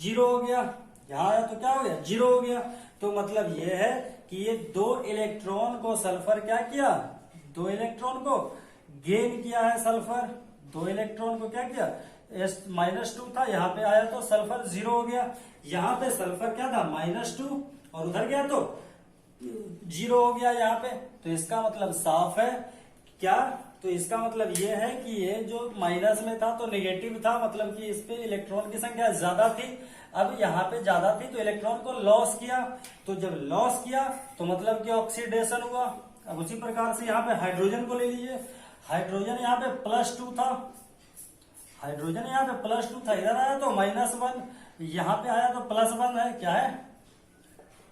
0 हो गया, यहाँ आया तो क्या हो गया 0 हो गया। तो मतलब ये है कि ये 2 इलेक्ट्रॉन को सल्फर क्या किया, 2 इलेक्ट्रॉन को गेन किया है सल्फर, 2 इलेक्ट्रॉन को क्या किया, -2 था, यहाँ पे आया तो सल्फर 0 हो गया। यहाँ पे सल्फर क्या था -2 और उधर गया तो 0 हो गया यहाँ पे। तो इसका मतलब साफ है क्या, तो इसका मतलब ये है कि ये जो माइनस में था तो नेगेटिव था, मतलब कि इस पे इलेक्ट्रॉन की संख्या ज्यादा थी। अब यहाँ पे ज्यादा थी तो इलेक्ट्रॉन को लॉस किया, तो जब लॉस किया तो मतलब कि ऑक्सीडेशन हुआ। अब उसी प्रकार से यहाँ पे हाइड्रोजन को ले लीजिए, हाइड्रोजन यहाँ पे +2 था, हाइड्रोजन यहाँ पे +2 था, इधर आया तो -1, यहाँ पे आया तो +1 है, क्या है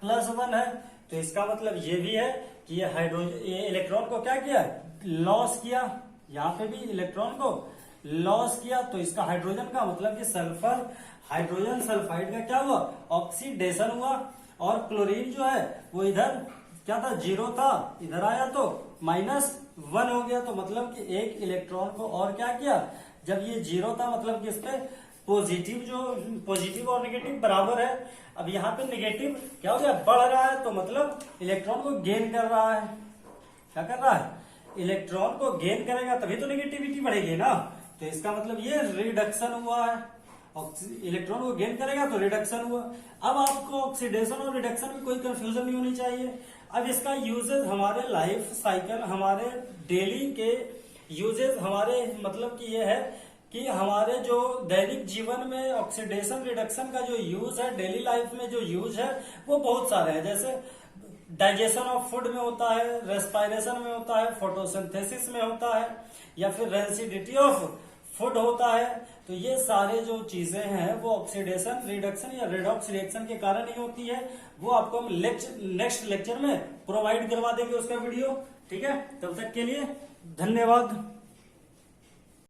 +1 है। तो इसका मतलब ये भी है कि ये हाइड्रोजन, ये इलेक्ट्रॉन को क्या किया, लॉस किया, यहाँ पे भी इलेक्ट्रॉन को लॉस किया। तो इसका हाइड्रोजन का मतलब कि सल्फर हाइड्रोजन सल्फाइड का क्या हुआ, ऑक्सीडेशन हुआ। और क्लोरीन जो है वो इधर क्या था 0 था, इधर आया तो -1 हो गया। तो मतलब कि एक इलेक्ट्रॉन को और क्या किया, जब ये 0 था मतलब कि इस पे पॉजिटिव और नेगेटिव बराबर है। अब यहाँ पे नेगेटिव क्या हो गया, बढ़ रहा है, तो मतलब इलेक्ट्रॉन को गेन कर रहा है। क्या कर रहा है, इलेक्ट्रॉन को गेन करेगा तभी तो नेगेटिविटी बढ़ेगी ना। तो इसका मतलब ये रिडक्शन हुआ है, इलेक्ट्रॉन को गेन करेगा तो रिडक्शन हुआ। अब आपको ऑक्सीडेशन और रिडक्शन में कोई कंफ्यूजन नहीं होनी चाहिए। अब इसका यूजेज हमारे लाइफ साइकिल, हमारे डेली के यूजेज, हमारे मतलब कि ये है कि हमारे जो दैनिक जीवन में ऑक्सीडेशन रिडक्शन का जो यूज है, डेली लाइफ में जो यूज है वो बहुत सारे हैं। जैसे डाइजेशन ऑफ फूड में होता है, रेस्पिरेशन में होता है, फोटोसिंथेसिस में होता है, या फिर रेंसिडिटी ऑफ फूड होता है। तो ये सारे जो चीजें हैं वो ऑक्सीडेशन रिडक्शन या रेडॉक्स रिएक्शन के कारण ही होती है। वो आपको हम नेक्स्ट लेक्चर में प्रोवाइड करवा देंगे उसका वीडियो। ठीक है, तब तक के लिए धन्यवाद।